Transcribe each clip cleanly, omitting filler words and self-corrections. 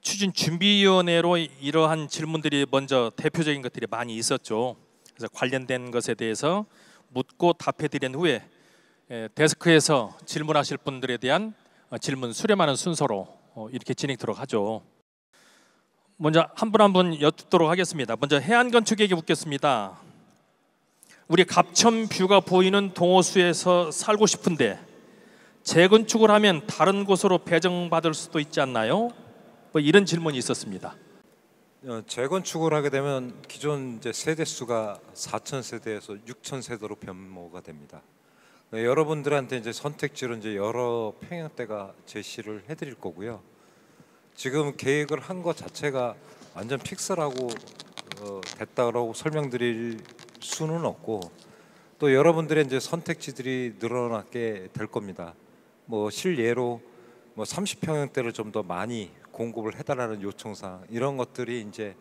추진준비위원회로 이러한 질문들이 먼저 대표적인 것들이 많이 있었죠. 그래서 관련된 것에 대해서 묻고 답해드린 후에 데스크에서 질문하실 분들에 대한 질문 수렴하는 순서로 이렇게 진행하도록 하죠. 먼저 한 분 한 분 여쭙도록 하겠습니다. 먼저 해안건축에게 묻겠습니다. 우리 갑천뷰가 보이는 동호수에서 살고 싶은데 재건축을 하면 다른 곳으로 배정받을 수도 있지 않나요? 뭐 이런 질문이 있었습니다. 재건축을 하게 되면 기존 이제 세대 수가 4,000세대에서 6,000세대로 변모가 됩니다. 여러분들한테 이제 선택지로 이제 여러 평형대가 제시를 해드릴 거고요. 지금 계획을 한 것 자체가 완전 픽스라고 됐다라고 설명드릴 수는 없고, 또 여러분들의 이제 선택지들이 늘어나게 될 겁니다. 뭐 실예로 뭐 30평형대를 좀 더 많이 공급을 해달라는 요청사항, 이런 것들이 이제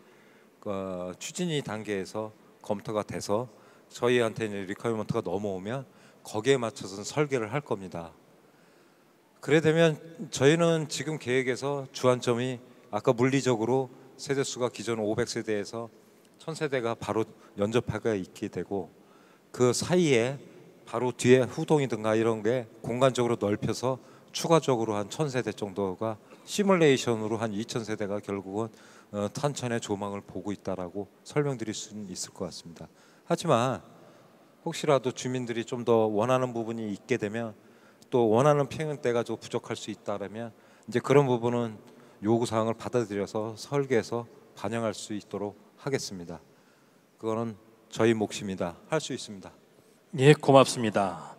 추진이 단계에서 검토가 돼서 저희한테 이제 리퀘어먼트가 넘어오면 거기에 맞춰서 설계를 할 겁니다. 그래 되면 저희는 지금 계획에서 주안점이 아까 물리적으로 세대수가 기존 500세대에서 1000세대가 바로 연접하게 있게 되고, 그 사이에 바로 뒤에 후동이든가 이런 게 공간적으로 넓혀서 추가적으로 한 1000세대 정도가 시뮬레이션으로 한 2000세대가 결국은 탄천의 조망을 보고 있다라고 설명드릴 수는 있을 것 같습니다. 하지만 혹시라도 주민들이 좀 더 원하는 부분이 있게 되면, 또 원하는 평형대가 좀 부족할 수 있다면 이제 그런 부분은 요구사항을 받아들여서 설계해서 반영할 수 있도록 하겠습니다. 그거는 저희 몫입니다. 할 수 있습니다. 예, 고맙습니다.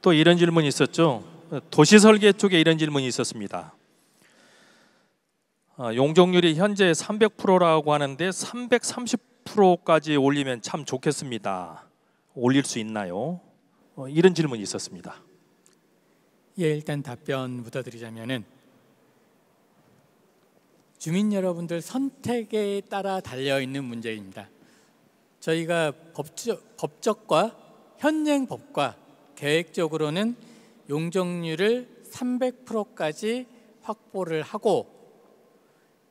또 이런 질문이 있었죠. 도시설계 쪽에 이런 질문이 있었습니다. 용적률이 현재 300%라고 하는데 330%까지 올리면 참 좋겠습니다. 올릴 수 있나요? 이런 질문이 있었습니다. 예, 일단 답변부터 드리자면은, 주민 여러분들 선택에 따라 달려 있는 문제입니다. 저희가 법적과 현행 법과 계획적으로는 용적률을 300%까지 확보를 하고,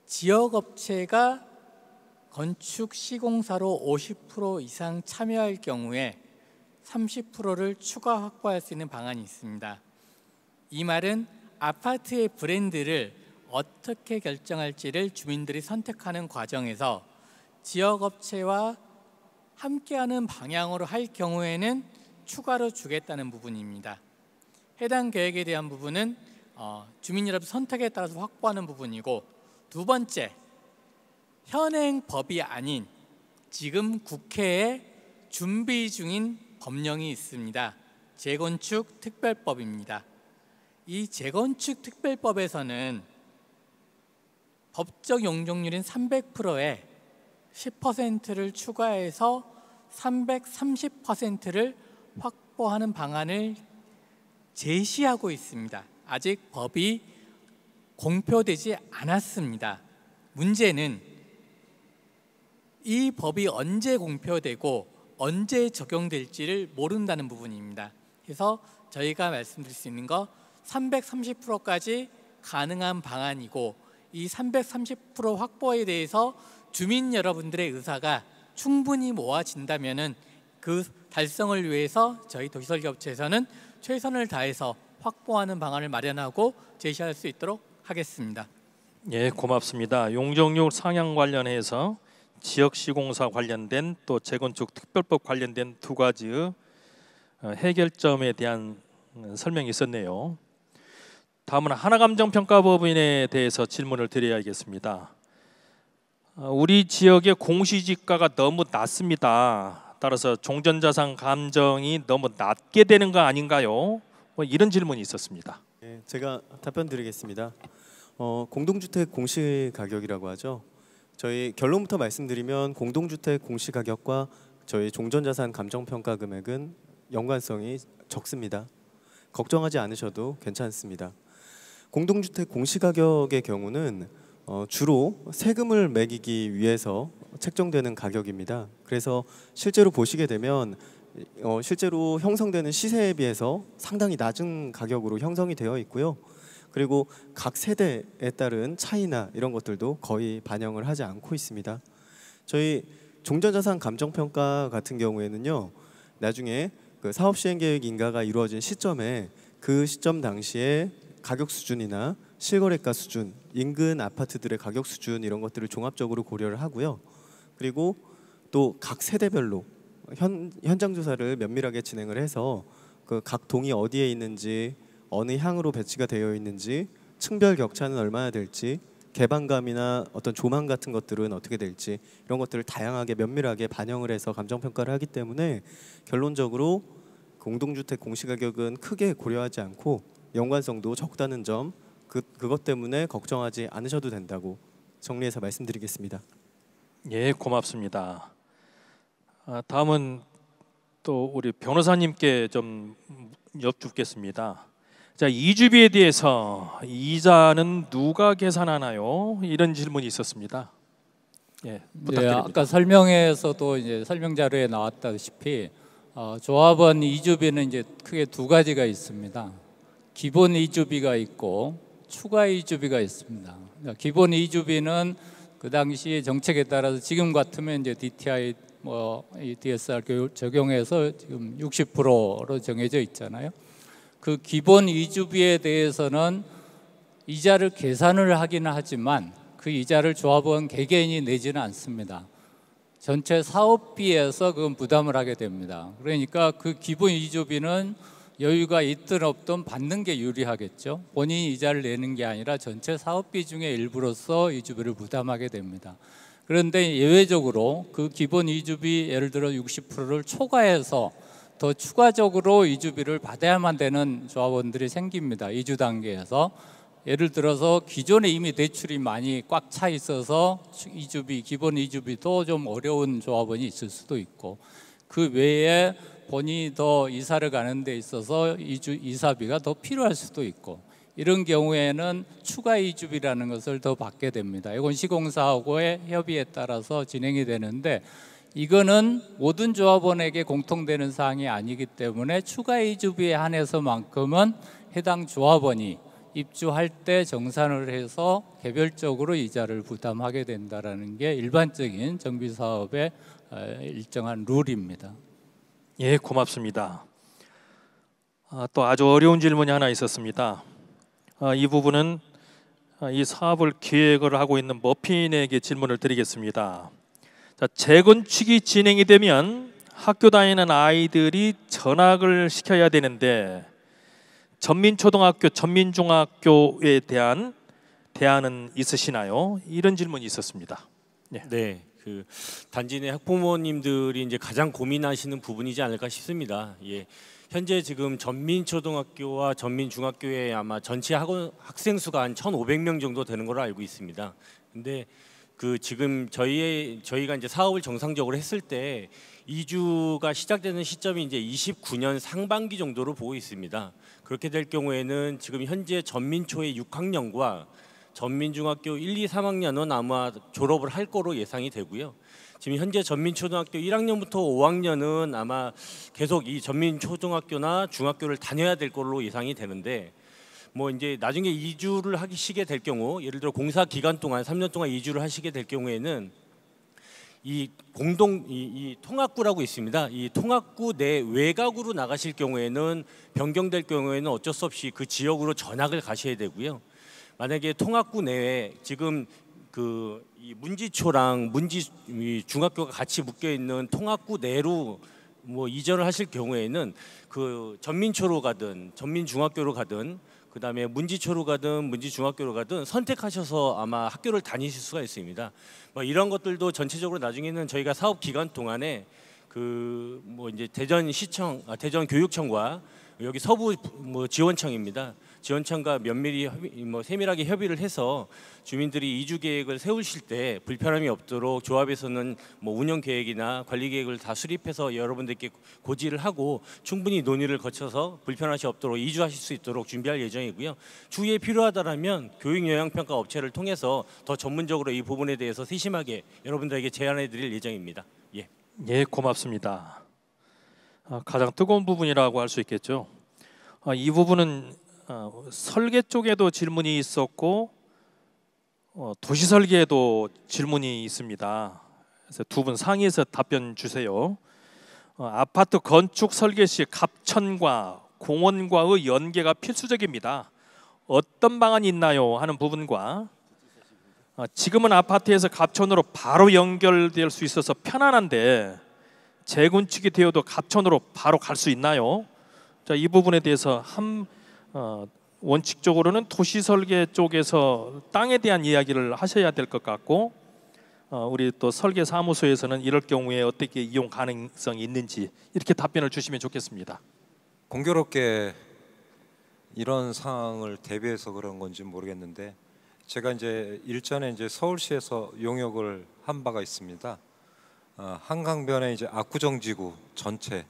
지역업체가 건축 시공사로 50% 이상 참여할 경우에 30%를 추가 확보할 수 있는 방안이 있습니다. 이 말은 아파트의 브랜드를 어떻게 결정할지를 주민들이 선택하는 과정에서 지역업체와 함께하는 방향으로 할 경우에는 추가로 주겠다는 부분입니다. 해당 계획에 대한 부분은 주민 여러분 선택에 따라서 확보하는 부분이고, 두 번째, 현행 법이 아닌 지금 국회에 준비 중인 법령이 있습니다. 재건축 특별법입니다. 이 재건축 특별법에서는 법적 용적률인 300%에 10%를 추가해서 330%를 확보하는 방안을 제시하고 있습니다. 아직 법이 공표되지 않았습니다. 문제는 이 법이 언제 공표되고 언제 적용될지를 모른다는 부분입니다. 그래서 저희가 말씀드릴 수 있는 거 330%까지 가능한 방안이고, 이 330% 확보에 대해서 주민 여러분들의 의사가 충분히 모아진다면은 그 달성을 위해서 저희 도시설계업체에서는 최선을 다해서 확보하는 방안을 마련하고 제시할 수 있도록 하겠습니다. 예, 고맙습니다. 용적률 상향 관련해서 지역시공사 관련된 또 재건축 특별법 관련된 두 가지의 해결점에 대한 설명이 있었네요. 다음은 하나감정평가법인에 대해서 질문을 드려야겠습니다. 우리 지역의 공시지가가 너무 낮습니다. 따라서 종전자산 감정이 너무 낮게 되는 거 아닌가요? 이런 질문이 있었습니다. 네, 제가 답변 드리겠습니다. 공동주택 공시가격이라고 하죠. 저희 결론부터 말씀드리면 공동주택 공시가격과 저희 종전자산 감정평가 금액은 연관성이 적습니다. 걱정하지 않으셔도 괜찮습니다. 공동주택 공시가격의 경우는 주로 세금을 매기기 위해서 책정되는 가격입니다. 그래서 실제로 보시게 되면 실제로 형성되는 시세에 비해서 상당히 낮은 가격으로 형성이 되어 있고요. 그리고 각 세대에 따른 차이나 이런 것들도 거의 반영을 하지 않고 있습니다. 저희 종전자산 감정평가 같은 경우에는요, 나중에 그 사업시행계획 인가가 이루어진 시점에 그 시점 당시에 가격 수준이나 실거래가 수준, 인근 아파트들의 가격 수준 이런 것들을 종합적으로 고려를 하고요. 그리고 또 각 세대별로 현장 조사를 면밀하게 진행을 해서 그 각 동이 어디에 있는지, 어느 향으로 배치가 되어 있는지, 층별 격차는 얼마나 될지, 개방감이나 어떤 조망 같은 것들은 어떻게 될지 이런 것들을 다양하게 면밀하게 반영을 해서 감정평가를 하기 때문에 결론적으로 공동주택 공시가격은 크게 고려하지 않고 연관성도 적다는 점, 그것 때문에 걱정하지 않으셔도 된다고 정리해서 말씀드리겠습니다. 예, 고맙습니다. 다음은 또 우리 변호사님께 좀 여쭙겠습니다. 자, 이주비에 대해서 이자는 누가 계산하나요? 이런 질문이 있었습니다. 예, 부탁드립니다. 아까 설명에서도 이제 설명 자료에 나왔다시피 조합원 이주비는 이제 크게 두 가지가 있습니다. 기본 이주비가 있고 추가 이주비가 있습니다. 그러니까 기본 이주비는 그 당시 정책에 따라서 지금 같으면 이제 DTI 이 DSR 적용해서 지금 60%로 정해져 있잖아요. 그 기본 이주비에 대해서는 이자를 계산을 하기는 하지만 그 이자를 조합원 개개인이 내지는 않습니다. 전체 사업비에서 그건 부담을 하게 됩니다. 그러니까 그 기본 이주비는 여유가 있든 없든 받는 게 유리하겠죠. 본인이 이자를 내는 게 아니라 전체 사업비 중에 일부로서 이주비를 부담하게 됩니다. 그런데 예외적으로 그 기본 이주비 예를 들어 60%를 초과해서 더 추가적으로 이주비를 받아야만 되는 조합원들이 생깁니다. 이주 단계에서. 예를 들어서 기존에 이미 대출이 많이 꽉 차 있어서 이주비, 기본 이주비도 좀 어려운 조합원이 있을 수도 있고, 그 외에 본인이 더 이사를 가는 데 있어서 이사비가 더 필요할 수도 있고, 이런 경우에는 추가 이주비라는 것을 더 받게 됩니다. 이건 시공사하고의 협의에 따라서 진행이 되는데, 이거는 모든 조합원에게 공통되는 사항이 아니기 때문에 추가 이주비에 한해서만큼은 해당 조합원이 입주할 때 정산을 해서 개별적으로 이자를 부담하게 된다는 게 일반적인 정비사업의 일정한 룰입니다. 예, 고맙습니다. 또 아주 어려운 질문이 하나 있었습니다. 이 부분은 이 사업을 기획을 하고 있는 머핀에게 질문을 드리겠습니다. 자, 재건축이 진행이 되면 학교 다니는 아이들이 전학을 시켜야 되는데 전민초등학교, 전민중학교에 대한 대안은 있으시나요? 이런 질문이 있었습니다. 예. 네, 그 단지 내 학부모님들이 이제 가장 고민하시는 부분이지 않을까 싶습니다. 예, 현재 지금 전민초등학교와 전민중학교에 아마 전체 학생 수가 한 1,500명 정도 되는 걸로 알고 있습니다. 근데 그 지금 저희가 이제 사업을 정상적으로 했을 때 이주가 시작되는 시점이 이제 29년 상반기 정도로 보고 있습니다. 그렇게 될 경우에는 지금 현재 전민초의 6학년과 전민중학교 1, 2, 3학년은 아마 졸업을 할 거로 예상이 되고요. 지금 현재 전민초등학교 1학년부터 5학년은 아마 계속 이 전민초등학교나 중학교를 다녀야 될 걸로 예상이 되는데, 뭐 이제 나중에 이주를 하시게 될 경우, 예를 들어 공사 기간 동안 3년 동안 이주를 하시게 될 경우에는 이 통학구라고 있습니다. 이 통학구 내 외곽으로 나가실 경우에는 변경될 경우에는 어쩔 수 없이 그 지역으로 전학을 가셔야 되고요. 만약에 통학구 내에 지금 이 문지초랑 중학교가 같이 묶여 있는 통학구 내로 뭐 이전을 하실 경우에는 그 전민초로 가든 전민중학교로 가든 그다음에 문지초로 가든 문지중학교로 가든 선택하셔서 아마 학교를 다니실 수가 있습니다. 뭐 이런 것들도 전체적으로 나중에는 저희가 사업 기간 동안에 그 뭐 이제 대전교육청과 여기 서부 지원청입니다. 지원청과 면밀히 세밀하게 협의를 해서 주민들이 이주 계획을 세우실 때 불편함이 없도록 조합에서는 운영 계획이나 관리 계획을 다 수립해서 여러분들께 고지를 하고 충분히 논의를 거쳐서 불편하시 없도록 이주하실 수 있도록 준비할 예정이고요. 추후에 필요하다면 교육 영향 평가 업체를 통해서 더 전문적으로 이 부분에 대해서 세심하게 여러분들에게 제안해 드릴 예정입니다. 예. 예, 고맙습니다. 가장 뜨거운 부분이라고 할 수 있겠죠. 이 부분은 설계 쪽에도 질문이 있었고 도시 설계에도 질문이 있습니다. 그래서 두 분 상의해서 답변 주세요. 아파트 건축 설계 시 갑천과 공원과의 연계가 필수적입니다. 어떤 방안이 있나요? 하는 부분과 지금은 아파트에서 갑천으로 바로 연결될 수 있어서 편안한데 재건축이 되어도 갑천으로 바로 갈 수 있나요? 자, 이 부분에 대해서 원칙적으로는 도시 설계 쪽에서 땅에 대한 이야기를 하셔야 될 것 같고 우리 또 설계 사무소에서는 이럴 경우에 어떻게 이용 가능성이 있는지 이렇게 답변을 주시면 좋겠습니다. 공교롭게 이런 상황을 대비해서 그런 건지 모르겠는데 제가 이제 일전에 이제 서울시에서 용역을 한 바가 있습니다. 한강변에 이제 압구정지구 전체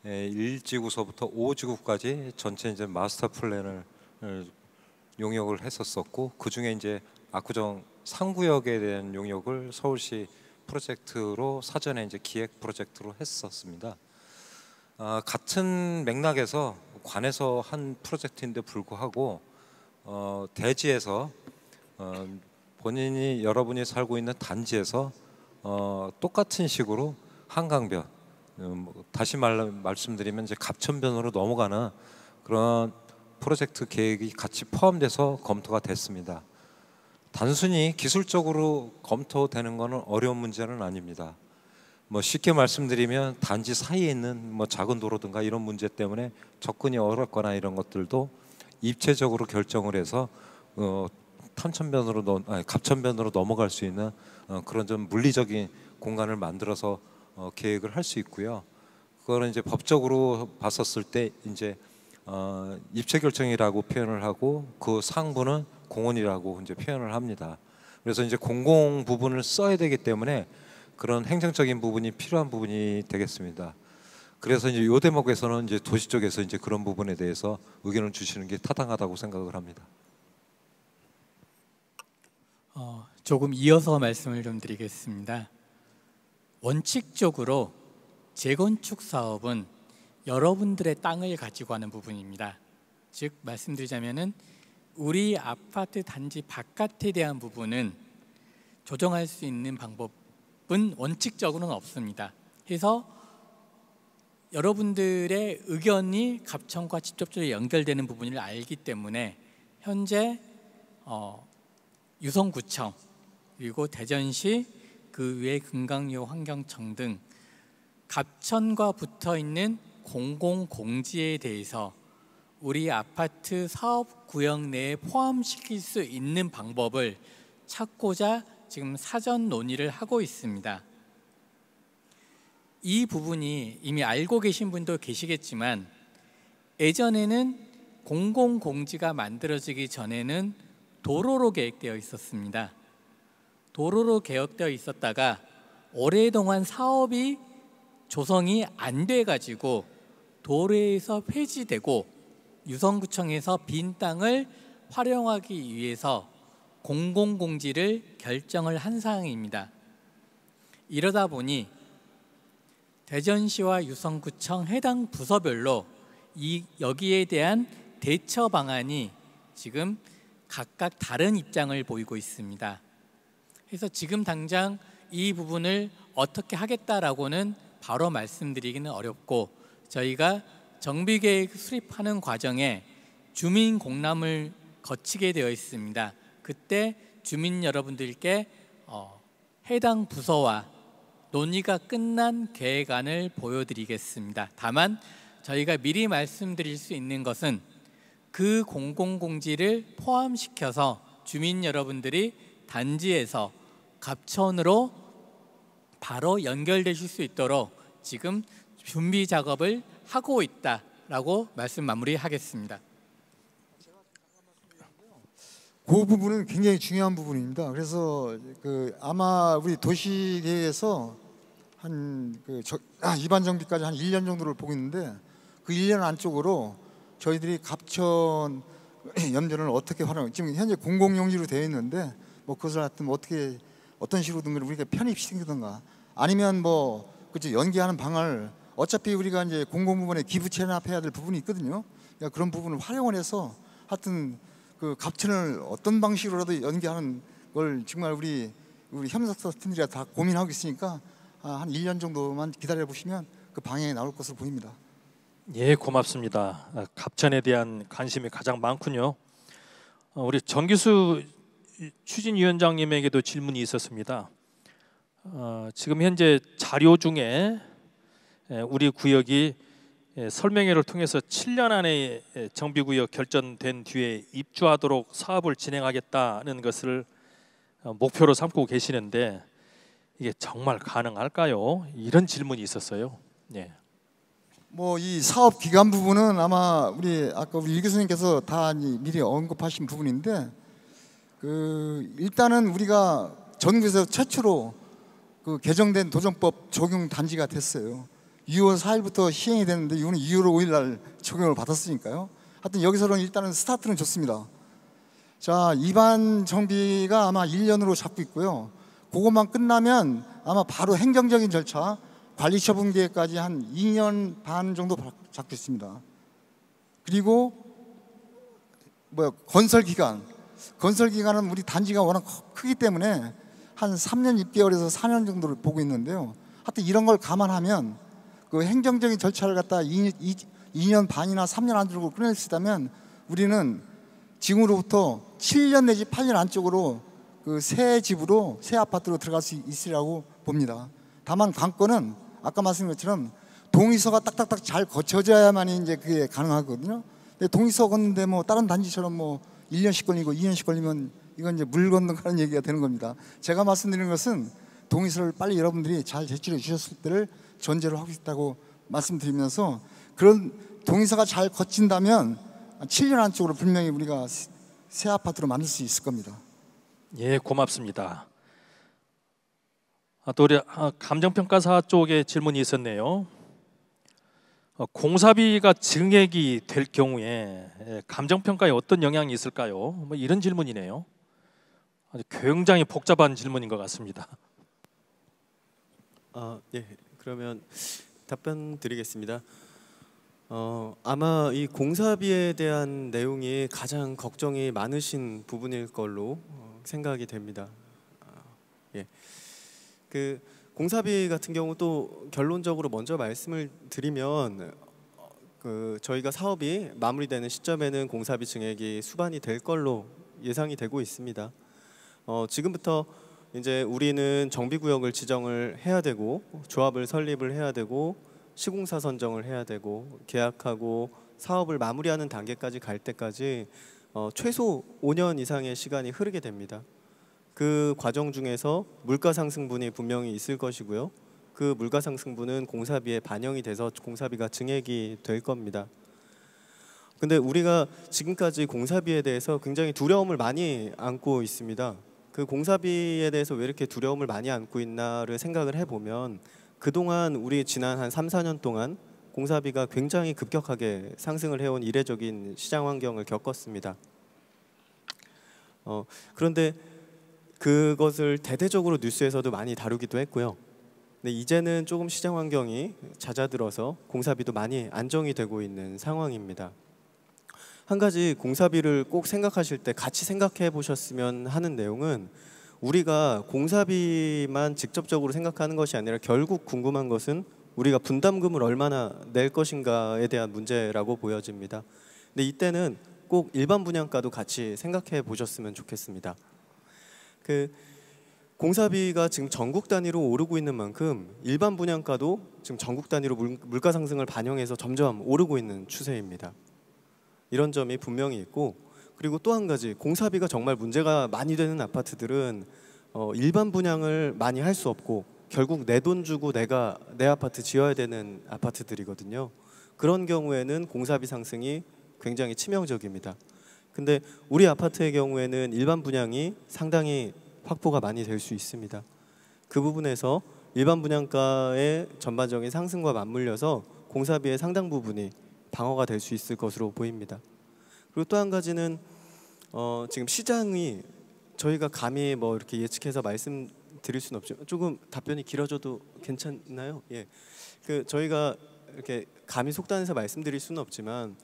1지구서부터 5지구까지 전체 이제 마스터 플랜을 용역을 했었었고 그 중에 이제 압구정 상구역에 대한 용역을 서울시 프로젝트로 사전에 이제 기획 프로젝트로 했었습니다. 같은 맥락에서 관에서 한 프로젝트인데 불구하고 대지에서 본인이 여러분이 살고 있는 단지에서 똑같은 식으로 한강변 다시 말씀드리면 이제 갑천변으로 넘어가는 그런 프로젝트 계획이 같이 포함돼서 검토가 됐습니다. 단순히 기술적으로 검토되는 것은 어려운 문제는 아닙니다. 뭐 쉽게 말씀드리면 단지 사이에 있는 뭐 작은 도로든가 이런 문제 때문에 접근이 어렵거나 이런 것들도 입체적으로 결정을 해서 갑천변으로 넘어갈 수 있는 그런 좀 물리적인 공간을 만들어서 계획을 할 수 있고요. 그거는 이제 법적으로 봤었을 때 이제 입체 결정이라고 표현을 하고 그 상부는 공원이라고 이제 표현을 합니다. 그래서 이제 공공 부분을 써야 되기 때문에 그런 행정적인 부분이 필요한 부분이 되겠습니다. 그래서 이제 요 대목에서는 이제 도시 쪽에서 이제 그런 부분에 대해서 의견을 주시는 게 타당하다고 생각을 합니다. 조금 이어서 말씀을 좀 드리겠습니다. 원칙적으로 재건축 사업은 여러분들의 땅을 가지고 하는 부분입니다. 즉 말씀드리자면은 우리 아파트 단지 바깥에 대한 부분은 조정할 수 있는 방법은 원칙적으로는 없습니다. 그래서 여러분들의 의견이 갑천과 직접적으로 연결되는 부분을 알기 때문에 현재 유성구청 그리고 대전시 그 외 금강요 환경청 등 갑천과 붙어 있는 공공공지에 대해서 우리 아파트 사업구역 내에 포함시킬 수 있는 방법을 찾고자 지금 사전 논의를 하고 있습니다. 이 부분이 이미 알고 계신 분도 계시겠지만 예전에는 공공공지가 만들어지기 전에는 도로로 계획되어 있었습니다. 도로로 계획되어 있었다가 오랫동안 사업이 조성이 안 돼가지고 도로에서 폐지되고 유성구청에서 빈 땅을 활용하기 위해서 공공공지를 결정을 한 사항입니다. 이러다 보니 대전시와 유성구청 해당 부서별로 여기에 대한 대처 방안이 지금 각각 다른 입장을 보이고 있습니다. 그래서 지금 당장 이 부분을 어떻게 하겠다라고는 바로 말씀드리기는 어렵고 저희가 정비계획 수립하는 과정에 주민 공람을 거치게 되어 있습니다. 그때 주민 여러분들께 해당 부서와 논의가 끝난 계획안을 보여드리겠습니다. 다만 저희가 미리 말씀드릴 수 있는 것은 그 공공공지를 포함시켜서 주민 여러분들이 단지에서 갑천으로 바로 연결되실 수 있도록 지금 준비 작업을 하고 있다라고 말씀 마무리하겠습니다. 그 부분은 굉장히 중요한 부분입니다. 그래서 아마 우리 도시계획에서 이반 정비까지 한 1년 정도를 보고 있는데 그 1년 안쪽으로 저희들이 갑천 염전을 어떻게 활용, 지금 현재 공공용지로 되어 있는데 뭐 그것을 하여튼 어떻게 어떤 식으로든 우리가 편입시키든가 아니면 뭐 그렇죠 연계하는 방안을 어차피 우리가 이제 공공부문에 기부 체납해야 될 부분이 있거든요. 그러니까 그런 부분을 활용을 해서 하여튼 그 갑천을 어떤 방식으로라도 연기하는 걸 정말 우리 협력사 팀들이 다 고민하고 있으니까 한 1년 정도만 기다려 보시면 그 방향이 나올 것으로 보입니다. 예, 고맙습니다. 갑천에 대한 관심이 가장 많군요. 우리 정기수 추진위원장님에게도 질문이 있었습니다. 지금 현재 자료 중에 우리 구역이 설명회를 통해서 7년 안에 정비구역 결정된 뒤에 입주하도록 사업을 진행하겠다는 것을 목표로 삼고 계시는데 이게 정말 가능할까요? 이런 질문이 있었어요. 예. 뭐 이 사업 기간 부분은 아마 아까 우리 일 교수님께서 다 미리 언급하신 부분인데 일단은 우리가 전국에서 최초로 그 개정된 도정법 적용 단지가 됐어요. 6월 4일부터 시행이 됐는데 이거는 2월 5일 날 적용을 받았으니까요. 하여튼 여기서는 일단은 스타트는 좋습니다. 자, 입안 정비가 아마 1년으로 잡고 있고요. 그것만 끝나면 아마 바로 행정적인 절차, 관리 처분 계획까지 한 2년 반 정도 잡고 있습니다. 그리고 건설 기간은 우리 단지가 워낙 크기 때문에 한 3년 6개월에서 4년 정도를 보고 있는데요. 하여튼 이런 걸 감안하면 그 행정적인 절차를 갖다 2년 반이나 3년 안쪽으로 끝낼 수 있다면 우리는 지금으로부터 7년 내지 8년 안쪽으로 그 새 집으로 새 아파트로 들어갈 수 있으리라고 봅니다. 다만 관건은 아까 말씀드린 것처럼 동의서가 딱딱딱 잘 거쳐져야만이 이제 그게 가능하거든요. 근데 동의서 걷는데 뭐 다른 단지처럼 뭐 1년씩 걸리고 2년씩 걸리면 이건 이제 물 건너가는 얘기가 되는 겁니다. 제가 말씀드리는 것은 동의서를 빨리 여러분들이 잘 제출해 주셨을 때를 전제로 하고 있다고 말씀드리면서 그런 동의서가 잘 거친다면 7년 안쪽으로 분명히 우리가 새 아파트로 만들 수 있을 겁니다. 예, 고맙습니다. 또 우리 감정평가사 쪽에 질문이 있었네요. 공사비가 증액이 될 경우에 감정평가에 어떤 영향이 있을까요? 뭐 이런 질문이네요. 아주 굉장히 복잡한 질문인 것 같습니다. 예, 그러면 답변 드리겠습니다. 아마 이 공사비에 대한 내용이 가장 걱정이 많으신 부분일 걸로 생각이 됩니다. 예. 그 공사비 같은 경우 또 결론적으로 먼저 말씀을 드리면 저희가 사업이 마무리되는 시점에는 공사비 증액이 수반이 될 걸로 예상이 되고 있습니다. 지금부터 이제 우리는 정비구역을 지정을 해야 되고 조합을 설립을 해야 되고 시공사 선정을 해야 되고 계약하고 사업을 마무리하는 단계까지 갈 때까지 최소 5년 이상의 시간이 흐르게 됩니다. 그 과정 중에서 물가 상승분이 분명히 있을 것이고요. 그 물가 상승분은 공사비에 반영이 돼서 공사비가 증액이 될 겁니다. 근데 우리가 지금까지 공사비에 대해서 굉장히 두려움을 많이 안고 있습니다. 그 공사비에 대해서 왜 이렇게 두려움을 많이 안고 있나를 생각을 해보면 그동안 우리 지난 한 3, 4년 동안 공사비가 굉장히 급격하게 상승을 해온 이례적인 시장 환경을 겪었습니다. 그런데 그것을 대대적으로 뉴스에서도 많이 다루기도 했고요. 근데 이제는 조금 시장 환경이 잦아들어서 공사비도 많이 안정이 되고 있는 상황입니다. 한 가지 공사비를 꼭 생각하실 때 같이 생각해 보셨으면 하는 내용은 우리가 공사비만 직접적으로 생각하는 것이 아니라 결국 궁금한 것은 우리가 분담금을 얼마나 낼 것인가에 대한 문제라고 보여집니다. 근데 이때는 꼭 일반 분양가도 같이 생각해 보셨으면 좋겠습니다. 그 공사비가 지금 전국 단위로 오르고 있는 만큼 일반 분양가도 지금 전국 단위로 물가 상승을 반영해서 점점 오르고 있는 추세입니다. 이런 점이 분명히 있고, 그리고 또 한 가지 공사비가 정말 문제가 많이 되는 아파트들은 일반 분양을 많이 할 수 없고 결국 내 돈 주고 내가 내 아파트 지어야 되는 아파트들이거든요. 그런 경우에는 공사비 상승이 굉장히 치명적입니다. 근데 우리 아파트의 경우에는 일반 분양이 상당히 확보가 많이 될 수 있습니다. 그 부분에서 일반 분양가의 전반적인 상승과 맞물려서 공사비의 상당 부분이 방어가 될 수 있을 것으로 보입니다. 그리고 또 한 가지는 지금 시장이 저희가 감히 뭐 이렇게 예측해서 말씀드릴 수는 없지만 조금 답변이 길어져도 괜찮나요? 예, 그 저희가 이렇게 감히 속단해서 말씀드릴 수는 없지만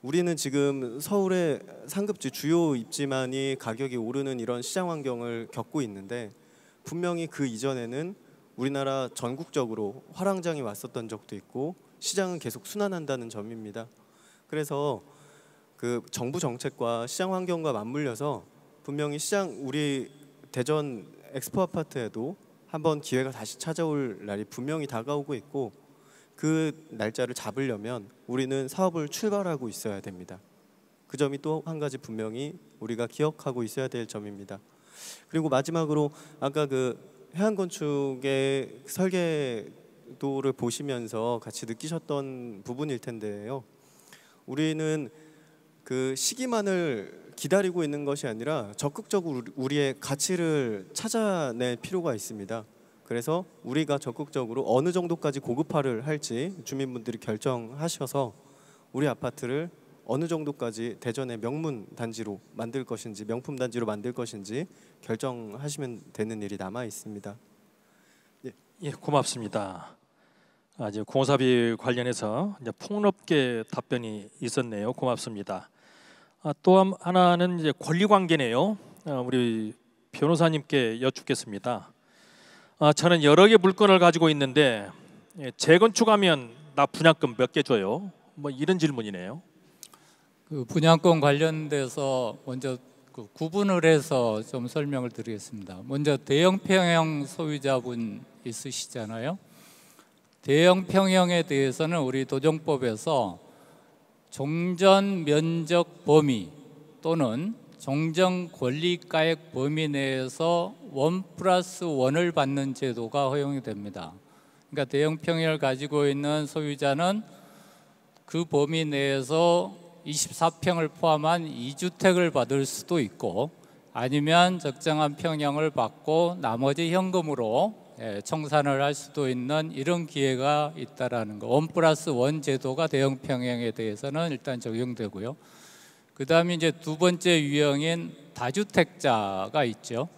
우리는 지금 서울의 상급지 주요 입지만이 가격이 오르는 이런 시장 환경을 겪고 있는데 분명히 그 이전에는 우리나라 전국적으로 화랑장이 왔었던 적도 있고 시장은 계속 순환한다는 점입니다. 그래서 그 정부 정책과 시장 환경과 맞물려서 분명히 우리 대전 엑스포 아파트에도 한번 기회가 다시 찾아올 날이 분명히 다가오고 있고 그 날짜를 잡으려면 우리는 사업을 출발하고 있어야 됩니다. 그 점이 또 한 가지 분명히 우리가 기억하고 있어야 될 점입니다. 그리고 마지막으로 아까 그 해안건축의 설계도를 보시면서 같이 느끼셨던 부분일 텐데요. 우리는 그 시기만을 기다리고 있는 것이 아니라 적극적으로 우리의 가치를 찾아낼 필요가 있습니다. 그래서 우리가 적극적으로 어느 정도까지 고급화를 할지 주민분들이 결정하셔서 우리 아파트를 어느 정도까지 대전의 명문 단지로 만들 것인지 명품 단지로 만들 것인지 결정하시면 되는 일이 남아 있습니다. 예, 고맙습니다. 이제 공사비 관련해서 이제 폭넓게 답변이 있었네요. 고맙습니다. 또 하나는 이제 권리관계네요. 우리 변호사님께 여쭙겠습니다. 저는 여러 개 물건을 가지고 있는데 재건축하면 나 분양금 몇 개 줘요? 뭐 이런 질문이네요. 그 분양권 관련돼서 먼저 구분을 해서 좀 설명을 드리겠습니다. 먼저 대형 평형 소유자분 있으시잖아요. 대형 평형에 대해서는 우리 도정법에서 종전 면적 범위 또는 종전 권리가액 범위 내에서 1+1을 받는 제도가 허용이 됩니다. 그러니까 대형 평형을 가지고 있는 소유자는 그 범위 내에서 24평을 포함한 2주택을 받을 수도 있고 아니면 적정한 평형을 받고 나머지 현금으로 청산을 할 수도 있는 이런 기회가 있다라는 거. 1+1 제도가 대형 평형에 대해서는 일단 적용되고요. 그 다음에 이제 두 번째 유형인 다주택자가 있죠.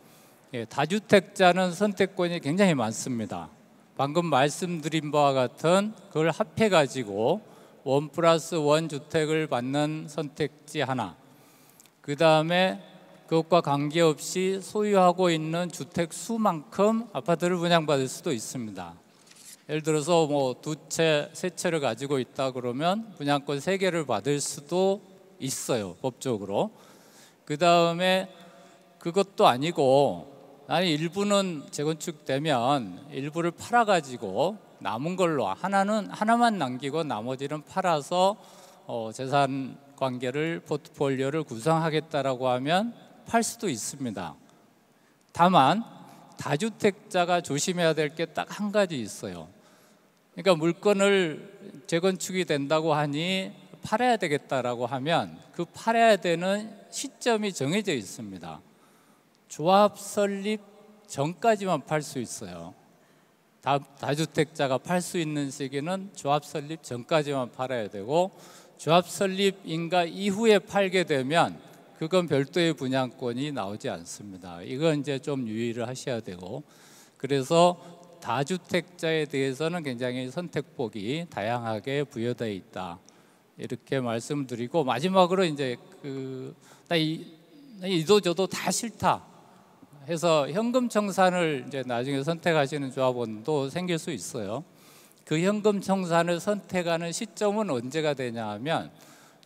다주택자는 선택권이 굉장히 많습니다. 방금 말씀드린 바와 같은 그걸 합해 가지고 1+1 주택을 받는 선택지 하나, 그 다음에 그것과 관계없이 소유하고 있는 주택 수만큼 아파트를 분양받을 수도 있습니다. 예를 들어서 뭐 2채, 3채를 가지고 있다 그러면 분양권 3개를 받을 수도 있어요, 법적으로. 그 다음에 그것도 아니고 나는 일부는 재건축되면 일부를 팔아가지고 남은 걸로 하나만 남기고 나머지는 팔아서 재산 관계를 포트폴리오를 구성하겠다라고 하면 팔 수도 있습니다. 다만 다주택자가 조심해야 될 게 딱 한 가지 있어요. 그러니까 물건을 재건축이 된다고 하니 팔아야 되겠다라고 하면 그 팔아야 되는 시점이 정해져 있습니다. 조합 설립 전까지만 팔 수 있어요. 다주택자가 팔 수 있는 시기는 조합 설립 전까지만 팔아야 되고 조합 설립 인가 이후에 팔게 되면 그건 별도의 분양권이 나오지 않습니다. 이건 이제 좀 유의를 하셔야 되고, 그래서 다주택자에 대해서는 굉장히 선택폭이 다양하게 부여되어 있다, 이렇게 말씀드리고, 마지막으로 이제 이도 저도 다 싫다 해서 현금 청산을 이제 나중에 선택하시는 조합원도 생길 수 있어요. 그 현금 청산을 선택하는 시점은 언제가 되냐 하면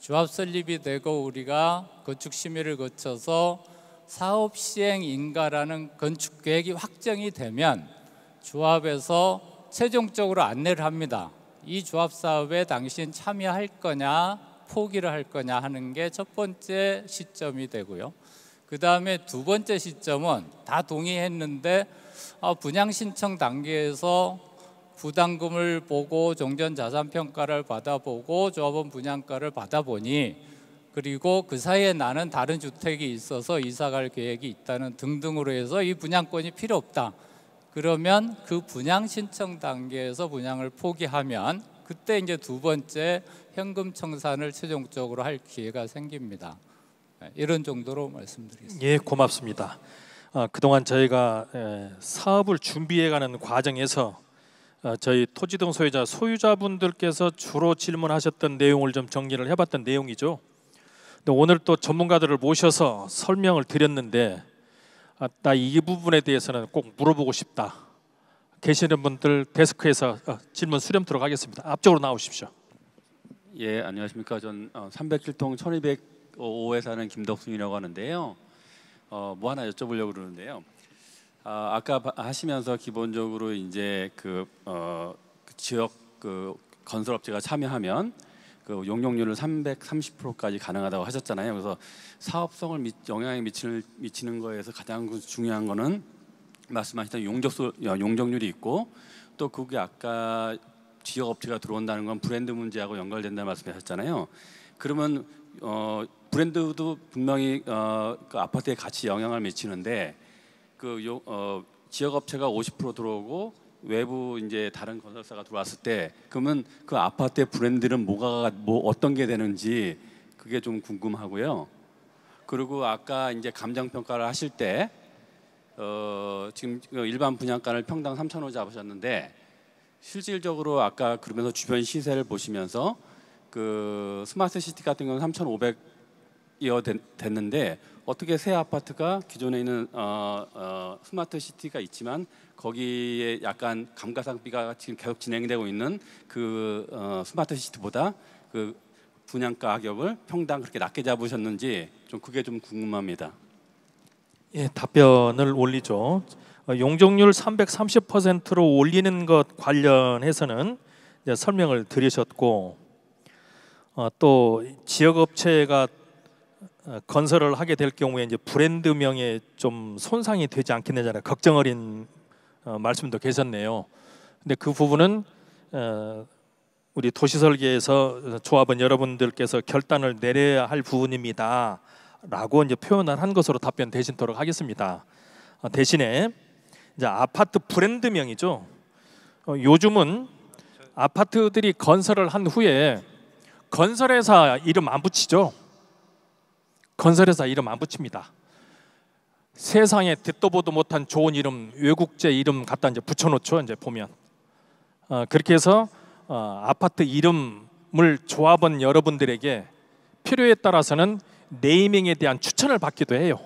조합 설립이 되고 우리가 건축 심의를 거쳐서 사업 시행 인가라는 건축 계획이 확정이 되면 조합에서 최종적으로 안내를 합니다. 이 조합 사업에 당신 참여할 거냐 포기를 할 거냐 하는 게 첫 번째 시점이 되고요. 그 다음에 두 번째 시점은 다 동의했는데 분양 신청 단계에서 부담금을 보고 종전자산평가를 받아보고 조합원 분양가를 받아보니, 그리고 그 사이에 나는 다른 주택이 있어서 이사갈 계획이 있다는 등등으로 해서 이 분양권이 필요 없다. 그러면 그 분양 신청 단계에서 분양을 포기하면 그때 이제 두 번째 현금 청산을 최종적으로 할 기회가 생깁니다. 이런 정도로 말씀드리겠습니다. 예, 고맙습니다. 그동안 저희가 사업을 준비해가는 과정에서 저희 토지등 소유자분들께서 주로 질문하셨던 내용을 좀 정리를 해봤던 내용이죠. 근데 오늘 또 전문가들을 모셔서 설명을 드렸는데 나 이 부분에 대해서는 꼭 물어보고 싶다 계시는 분들 데스크에서 질문 수렴토록 하겠습니다. 앞쪽으로 나오십시오. 예, 안녕하십니까. 전 307동 1205에 사는 김덕순이라고 하는데요. 뭐 하나 여쭤보려고 그러는데요. 아까 하시면서 기본적으로 이제 그 지역 그 건설업체가 참여하면 그 용적률을 330%까지 가능하다고 하셨잖아요. 그래서 사업성을 영향을 미치는 거에서 가장 중요한 거는 말씀하셨던 용적률이 있고, 또 그게 아까 지역 업체가 들어온다는 건 브랜드 문제하고 연결된다는 말씀하셨잖아요. 그러면 브랜드도 분명히 그 아파트에 같이 영향을 미치는데 지역 업체가 50% 들어오고 외부 이제 다른 건설사가 들어왔을 때 그러면 그 아파트의 브랜드는 어떤 게 되는지 그게 좀 궁금하고요. 그리고 아까 이제 감정 평가를 하실 때 지금 일반 분양가를 평당 3,500 잡으셨는데 실질적으로 아까 그러면서 주변 시세를 보시면서 그 스마트 시티 같은 경우는 3,500이어 됐는데 어떻게 새 아파트가 기존에 있는 스마트 시티가 있지만 거기에 약간 감가상비가 지금 계속 진행되고 있는 그 스마트 시티보다 그 분양가 가격을 평당 그렇게 낮게 잡으셨는지 좀 그게 좀 궁금합니다. 예, 답변을 올리죠. 용적률 330%로 올리는 것 관련해서는 이제 설명을 드리셨고, 또 지역 업체가 건설을 하게 될 경우에 이제 브랜드명에 좀 손상이 되지 않겠느냐 걱정 어린 말씀도 계셨네요. 근데 그 부분은 우리 도시설계에서 조합원 여러분들께서 결단을 내려야 할 부분입니다라고 이제 표현을 한 것으로 답변 드리도록 하겠습니다. 대신에 이제 아파트 브랜드명이죠. 요즘은 아파트들이 건설을 한 후에 건설회사 이름 안 붙이죠. 건설회사 이름 안 붙입니다. 세상에 듣도 보도 못한 좋은 이름, 외국제 이름 갖다 이제 붙여놓죠. 이제 보면 그렇게 해서 아파트 이름을 조합원 여러분들에게 필요에 따라서는 네이밍에 대한 추천을 받기도 해요.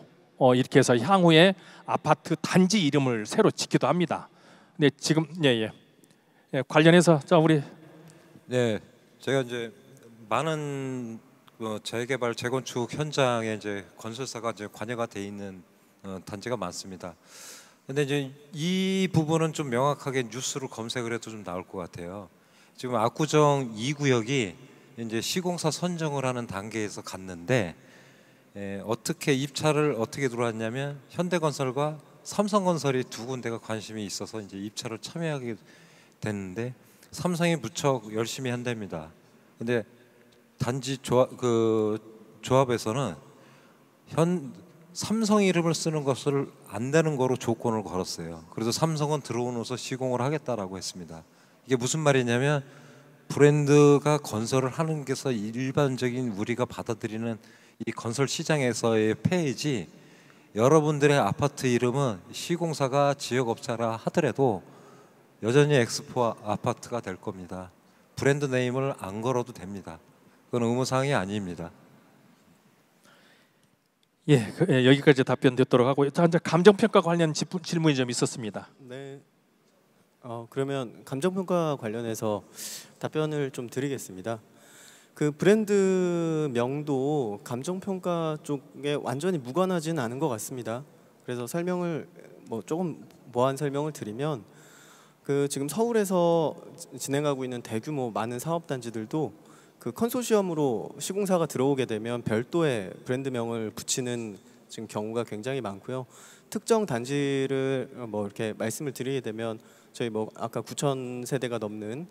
이렇게 해서 향후에 아파트 단지 이름을 새로 짓기도 합니다. 네, 지금 관련해서 자 우리 제가 이제 많은 재개발 재건축 현장에 이제 건설사가 이제 관여가 돼 있는 단지가 많습니다. 근데 이제 이 부분은 좀 명확하게 뉴스로 검색을 해도 좀 나올 것 같아요. 지금 압구정 2구역이 이제 시공사 선정을 하는 단계에서 갔는데 어떻게 입찰을 어떻게 들어왔냐면 현대건설과 삼성건설이 두 군데가 관심이 있어서 이제 입찰을 참여하게 됐는데 삼성이 무척 열심히 한답니다. 근데 단지 조합에서는 삼성 이름을 쓰는 것을 안 되는 거로 조건을 걸었어요. 그래서 삼성은 들어오면서 시공을 하겠다라고 했습니다. 이게 무슨 말이냐면 브랜드가 건설을 하는 게서 일반적인 우리가 받아들이는 이 건설 시장에서의 폐해지, 여러분들의 아파트 이름은 시공사가 지역업체라 하더라도 여전히 엑스포 아파트가 될 겁니다. 브랜드 네임을 안 걸어도 됩니다. 그건 의무사항이 아닙니다. 여기까지 답변 듣도록 하고, 자 이제 감정평가 관련 질문이 좀 있었습니다. 네. 그러면 감정평가 관련해서 답변을 좀 드리겠습니다. 그 브랜드 명도 감정평가 쪽에 완전히 무관하지는 않은 것 같습니다. 그래서 설명을 조금 모한 설명을 드리면, 그 지금 서울에서 진행하고 있는 대규모 많은 사업단지들도 그 컨소시엄으로 시공사가 들어오게 되면 별도의 브랜드명을 붙이는 지금 경우가 굉장히 많고요. 특정 단지를 이렇게 말씀을 드리게 되면 저희 아까 9,000세대가 넘는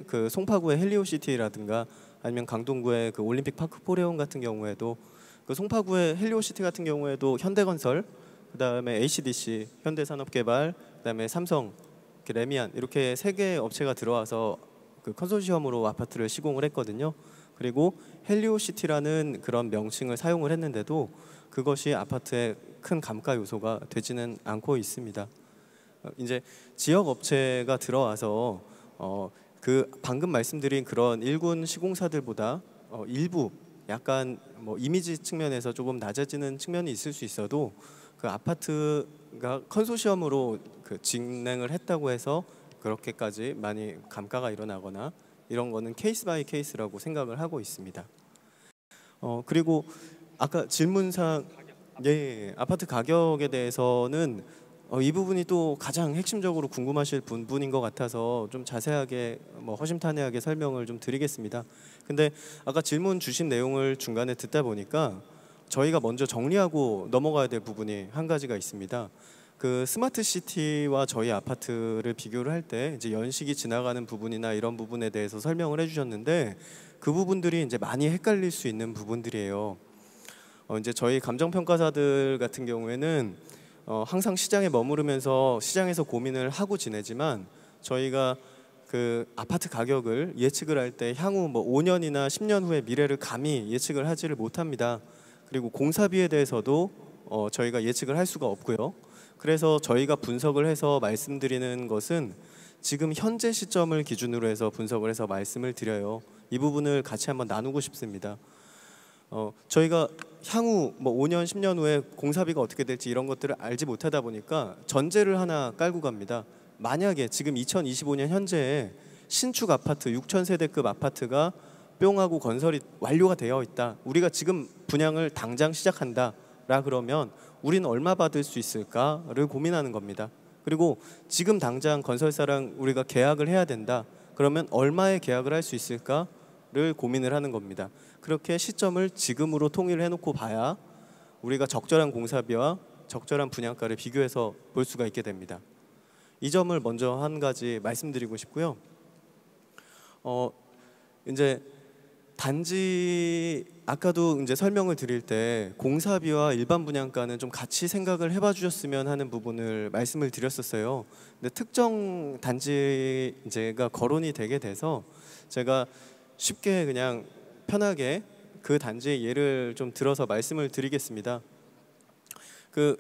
그 송파구의 헬리오시티라든가 아니면 강동구의 그 올림픽 파크 포레온 같은 경우에도, 그 송파구의 헬리오시티 같은 경우에도 현대건설, 그다음에 HDC, 현대산업개발, 그다음에 삼성, 레미안 이렇게 3개의 업체가 들어와서 그 컨소시엄으로 아파트를 시공을 했거든요. 그리고 헬리오시티라는 그런 명칭을 사용을 했는데도 그것이 아파트의 큰 감가 요소가 되지는 않고 있습니다. 이제 지역 업체가 들어와서 그 방금 말씀드린 그런 일군 시공사들보다 일부 약간 뭐 이미지 측면에서 조금 낮아지는 측면이 있을 수 있어도 그 아파트가 컨소시엄으로 그 진행을 했다고 해서 그렇게까지 많이 감가가 일어나거나 이런 거는 케이스 바이 케이스라고 생각을 하고 있습니다. 그리고 아까 질문상 아파트 가격에 대해서는 이 부분이 또 가장 핵심적으로 궁금하실 부분인 것 같아서 좀 자세하게 허심탄회하게 설명을 좀 드리겠습니다. 근데 아까 질문 주신 내용을 중간에 듣다 보니까 저희가 먼저 정리하고 넘어가야 될 부분이 한 가지가 있습니다. 그 스마트 시티와 저희 아파트를 비교를 할 때 이제 연식이 지나가는 부분이나 이런 부분에 대해서 설명을 해주셨는데 그 부분들이 이제 많이 헷갈릴 수 있는 부분들이에요. 이제 저희 감정평가사들 같은 경우에는 항상 시장에 머무르면서 시장에서 고민을 하고 지내지만 저희가 그 아파트 가격을 예측을 할 때 향후 5년이나 10년 후의 미래를 감히 예측을 하지를 못합니다. 그리고 공사비에 대해서도 저희가 예측을 할 수가 없고요. 그래서 저희가 분석을 해서 말씀드리는 것은 지금 현재 시점을 기준으로 해서 분석을 해서 말씀을 드려요. 이 부분을 같이 한번 나누고 싶습니다. 저희가 향후 5년, 10년 후에 공사비가 어떻게 될지 이런 것들을 알지 못하다 보니까 전제를 하나 깔고 갑니다. 만약에 지금 2025년 현재에 신축 아파트 6,000세대급 아파트가 뿅하고 건설이 완료가 되어 있다. 우리가 지금 분양을 당장 시작한다. 라 그러면 우리는 얼마 받을 수 있을까를 고민하는 겁니다. 그리고 지금 당장 건설사랑 우리가 계약을 해야 된다. 그러면 얼마의 계약을 할 수 있을까를 고민을 하는 겁니다. 그렇게 시점을 지금으로 통일을 해놓고 봐야 우리가 적절한 공사비와 적절한 분양가를 비교해서 볼 수가 있게 됩니다. 이 점을 먼저 한 가지 말씀드리고 싶고요. 이제 단지 아까도 이제 설명을 드릴 때 공사비와 일반 분양가는 좀 같이 생각을 해봐 주셨으면 하는 부분을 말씀을 드렸었어요. 근데 특정 단지가 거론이 되게 돼서 제가 쉽게 그냥 편하게 그 단지의 예를 좀 들어서 말씀을 드리겠습니다.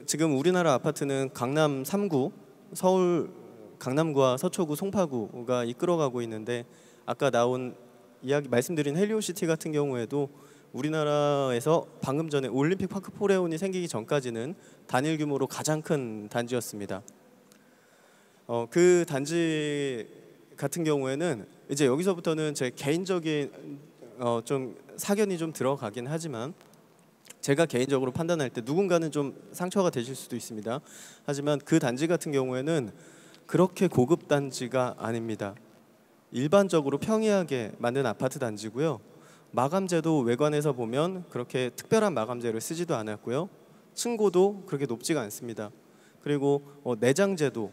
지금 우리나라 아파트는 강남 3구, 서울 강남구와 서초구, 송파구가 이끌어가고 있는데 아까 나온 말씀드린 헬리오시티 같은 경우에도 우리나라에서 방금 전에 올림픽 파크 포레온이 생기기 전까지는 단일 규모로 가장 큰 단지였습니다. 그 단지 같은 경우에는 이제 여기서부터는 제 개인적인 좀 사견이 좀 들어가긴 하지만 제가 개인적으로 판단할 때 누군가는 좀 상처가 되실 수도 있습니다. 하지만 그 단지 같은 경우에는 그렇게 고급 단지가 아닙니다. 일반적으로 평이하게 만든 아파트 단지고요. 마감재도 외관에서 보면 그렇게 특별한 마감재를 쓰지도 않았고요. 층고도 그렇게 높지가 않습니다. 그리고 내장재도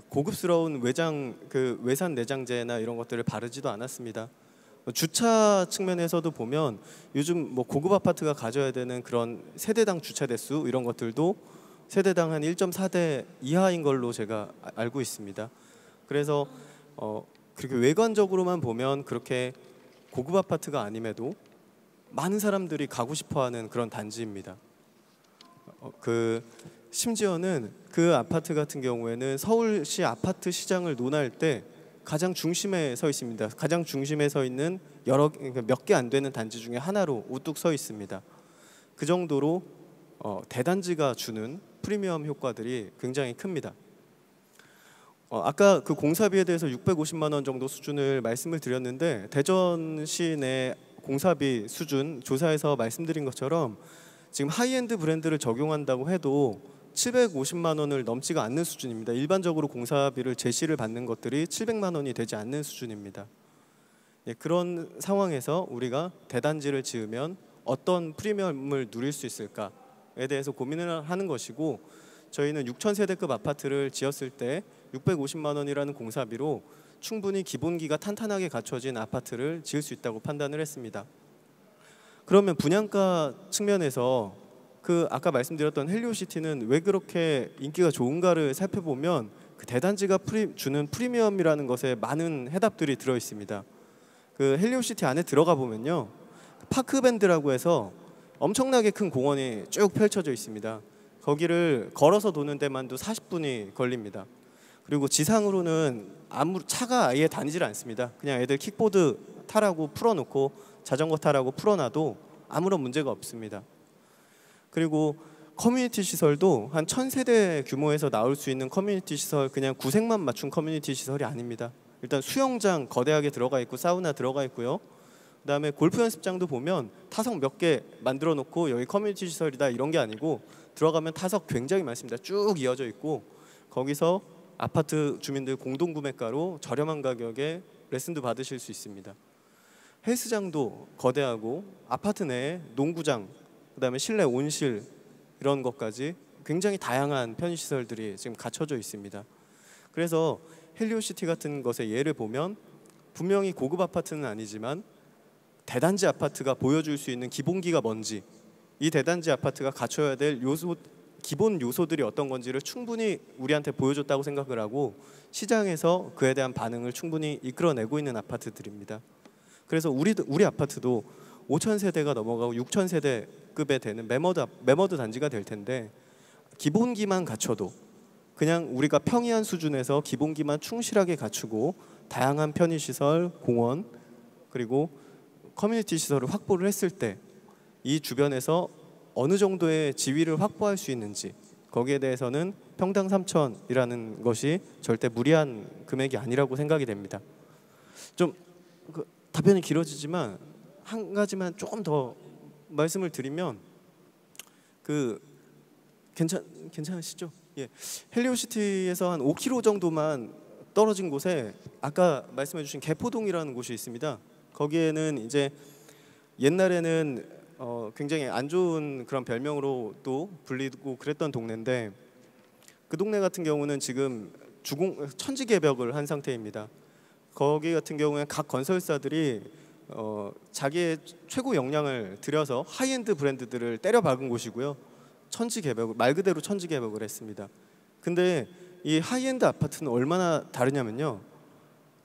고급스러운 외산 내장재나 이런 것들을 바르지도 않았습니다. 주차 측면에서도 보면 요즘 고급 아파트가 가져야 되는 그런 세대당 주차 대수 이런 것들도 세대당 한 1.4대 이하인 걸로 제가 알고 있습니다. 그래서 그렇게 외관적으로만 보면 그렇게 고급 아파트가 아님에도 많은 사람들이 가고 싶어하는 그런 단지입니다. 심지어는 그 아파트 같은 경우에는 서울시 아파트 시장을 논할 때 가장 중심에 서 있습니다. 가장 중심에 서 있는 몇 개 안 되는 단지 중에 하나로 우뚝 서 있습니다. 그 정도로 대단지가 주는 프리미엄 효과들이 굉장히 큽니다. 아까 그 공사비에 대해서 650만 원 정도 수준을 말씀을 드렸는데 대전시 내 공사비 수준 조사에서 말씀드린 것처럼 지금 하이엔드 브랜드를 적용한다고 해도 750만 원을 넘지가 않는 수준입니다. 일반적으로 공사비를 제시를 받는 것들이 700만 원이 되지 않는 수준입니다. 그런 상황에서 우리가 대단지를 지으면 어떤 프리미엄을 누릴 수 있을까에 대해서 고민을 하는 것이고 저희는 6,000세대급 아파트를 지었을 때 650만 원이라는 공사비로 충분히 기본기가 탄탄하게 갖춰진 아파트를 지을 수 있다고 판단을 했습니다. 그러면 분양가 측면에서 아까 말씀드렸던 헬리오시티는 왜 그렇게 인기가 좋은가를 살펴보면 그 대단지가 주는 프리미엄이라는 것에 많은 해답들이 들어 있습니다. 그 헬리오시티 안에 들어가 보면요, 파크밴드라고 해서 엄청나게 큰 공원이 쭉 펼쳐져 있습니다. 거기를 걸어서 도는 데만도 40분이 걸립니다. 그리고 지상으로는 아무 차가 아예 다니질 않습니다. 그냥 애들 킥보드 타라고 풀어놓고 자전거 타라고 풀어놔도 아무런 문제가 없습니다. 그리고 커뮤니티 시설도 한 1000세대 규모에서 나올 수 있는 커뮤니티 시설, 그냥 구색만 맞춘 커뮤니티 시설이 아닙니다. 일단 수영장 거대하게 들어가 있고 사우나 들어가 있고요. 그다음에 골프 연습장도 보면 타석 몇 개 만들어 놓고 여기 커뮤니티 시설이다 이런 게 아니고 들어가면 타석 굉장히 많습니다. 쭉 이어져 있고 거기서 아파트 주민들 공동 구매가로 저렴한 가격에 레슨도 받으실 수 있습니다. 헬스장도 거대하고 아파트 내에 농구장, 그다음에 실내 온실 이런 것까지 굉장히 다양한 편의시설들이 지금 갖춰져 있습니다. 그래서 헬리오시티 같은 것의 예를 보면 분명히 고급 아파트는 아니지만 대단지 아파트가 보여줄 수 있는 기본기가 뭔지, 이 대단지 아파트가 갖춰야 될 기본 요소들이 어떤 건지를 충분히 우리한테 보여줬다고 생각을 하고 시장에서 그에 대한 반응을 충분히 이끌어내고 있는 아파트들입니다. 그래서 우리 아파트도 5000세대가 넘어가고 6000세대급에 되는 매머드 단지가 될 텐데 기본기만 갖춰도 그냥 우리가 평이한 수준에서 기본기만 충실하게 갖추고 다양한 편의시설, 공원 그리고 커뮤니티 시설을 확보를 했을 때 이 주변에서 어느 정도의 지위를 확보할 수 있는지, 거기에 대해서는 평당 3,000이라는 것이 절대 무리한 금액이 아니라고 생각이 됩니다. 좀 답변이 길어지지만 한 가지만 조금 더 말씀을 드리면 괜찮으시죠? 예. 헬리오시티에서 한 5km 정도만 떨어진 곳에 아까 말씀해 주신 개포동이라는 곳이 있습니다. 거기에는 이제 옛날에는 굉장히 안 좋은 그런 별명으로 또 불리고 그랬던 동네인데 그 동네 같은 경우는 지금 천지개벽을 한 상태입니다. 거기 같은 경우에 각 건설사들이 자기의 최고 역량을 들여서 하이엔드 브랜드들을 때려 박은 곳이고요. 천지개벽, 말 그대로 천지개벽을 했습니다. 근데 이 하이엔드 아파트는 얼마나 다르냐면요.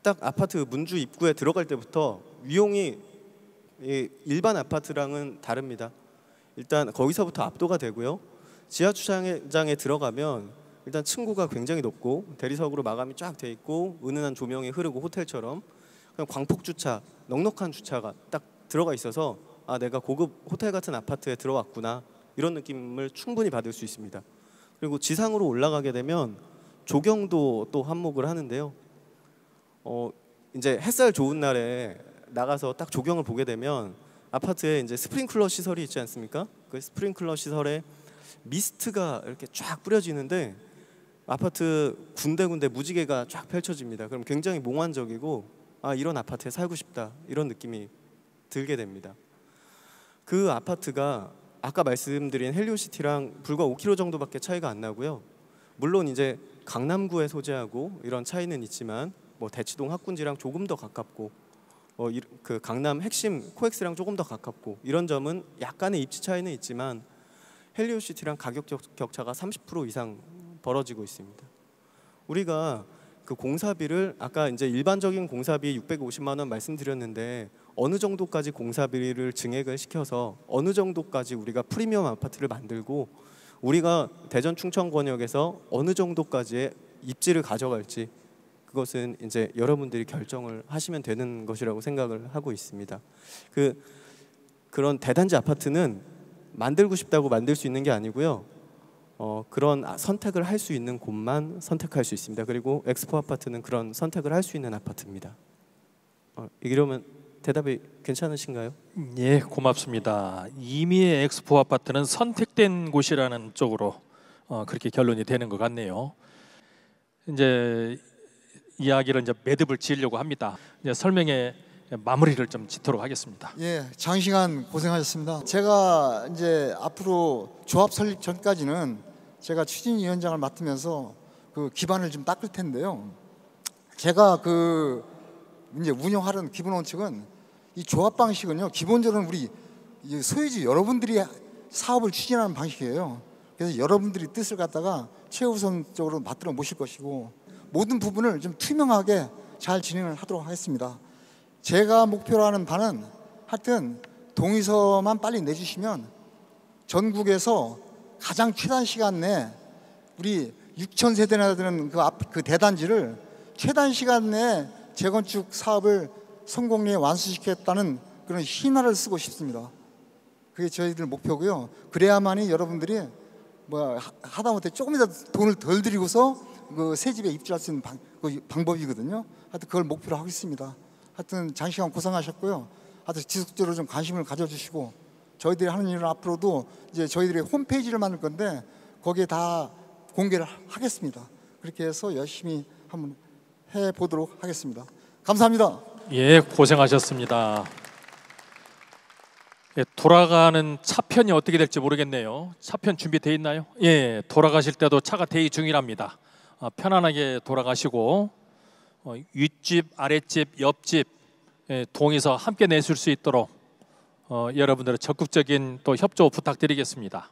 딱 아파트 문주 입구에 들어갈 때부터 위용이 일반 아파트랑은 다릅니다. 일단 거기서부터 압도가 되고요. 지하 주차장에 들어가면 일단 층고가 굉장히 높고 대리석으로 마감이 쫙 돼 있고 은은한 조명이 흐르고 호텔처럼 그냥 광폭 주차, 넉넉한 주차가 딱 들어가 있어서 아 내가 고급 호텔 같은 아파트에 들어왔구나 이런 느낌을 충분히 받을 수 있습니다. 그리고 지상으로 올라가게 되면 조경도 또 한몫을 하는데요. 이제 햇살 좋은 날에 나가서 딱 조경을 보게 되면 아파트에 이제 스프링클러 시설이 있지 않습니까? 그 스프링클러 시설에 미스트가 이렇게 쫙 뿌려지는데 아파트 군데군데 무지개가 쫙 펼쳐집니다. 그럼 굉장히 몽환적이고 아 이런 아파트에 살고 싶다 이런 느낌이 들게 됩니다. 그 아파트가 아까 말씀드린 헬리오시티랑 불과 5km 정도밖에 차이가 안 나고요. 물론 이제 강남구에 소재하고 이런 차이는 있지만 뭐 대치동 학군지랑 조금 더 가깝고 그 강남 핵심 코엑스랑 조금 더 가깝고 이런 점은 약간의 입지 차이는 있지만 헬리오시티랑 가격 격차가 30% 이상 벌어지고 있습니다. 우리가 그 공사비를 아까 이제 일반적인 공사비 650만 원 말씀드렸는데 어느 정도까지 공사비를 증액을 시켜서 어느 정도까지 우리가 프리미엄 아파트를 만들고 우리가 대전 충청 권역에서 어느 정도까지의 입지를 가져갈지 그것은 이제 여러분들이 결정을 하시면 되는 것이라고 생각을 하고 있습니다. 그런 대단지 아파트는 만들고 싶다고 만들 수 있는 게 아니고요. 그런 선택을 할 수 있는 곳만 선택할 수 있습니다. 그리고 엑스포 아파트는 그런 선택을 할 수 있는 아파트입니다. 이러면 대답이 괜찮으신가요? 예, 고맙습니다. 이미의 엑스포 아파트는 선택된 곳이라는 쪽으로 그렇게 결론이 되는 것 같네요. 이제 이야기를 이제 매듭을 지으려고 합니다. 이제 설명의 마무리를 좀 짓도록 하겠습니다. 예, 장시간 고생하셨습니다. 제가 이제 앞으로 조합 설립 전까지는 제가 추진위원장을 맡으면서 그 기반을 좀 닦을 텐데요. 제가 이제 운영하는 기본 원칙은 이 조합 방식은요. 기본적으로는 우리 소유주 여러분들이 사업을 추진하는 방식이에요. 그래서 여러분들이 뜻을 갖다가 최우선적으로 받들어 모실 것이고 모든 부분을 좀 투명하게 잘 진행을 하도록 하겠습니다. 제가 목표로 하는 바는 하여튼 동의서만 빨리 내주시면 전국에서 가장 최단 시간 내에 우리 6,000세대나 되는 그 대단지를 최단 시간 내에 재건축 사업을 성공리에 완수시켰다는 그런 신화를 쓰고 싶습니다. 그게 저희들 목표고요. 그래야만이 여러분들이 뭐 하다못해 조금이라도 돈을 덜 들이고서 그 새 집에 입주할 수 있는 방법이거든요. 하여튼 그걸 목표로 하고 있습니다. 하여튼 장시간 고생하셨고요. 하여튼 지속적으로 좀 관심을 가져주시고 저희들이 하는 일은 앞으로도 이제 저희들이 홈페이지를 만들 건데 거기에 다 공개를 하겠습니다. 그렇게 해서 열심히 한번 해보도록 하겠습니다. 감사합니다. 예, 고생하셨습니다. 예, 돌아가는 차편이 어떻게 될지 모르겠네요. 차편 준비되어 있나요? 예, 돌아가실 때도 차가 대기 중이랍니다. 편안하게 돌아가시고 윗집, 아랫집, 옆집 동의서 함께 내실 수 있도록 여러분들의 적극적인 또 협조 부탁드리겠습니다.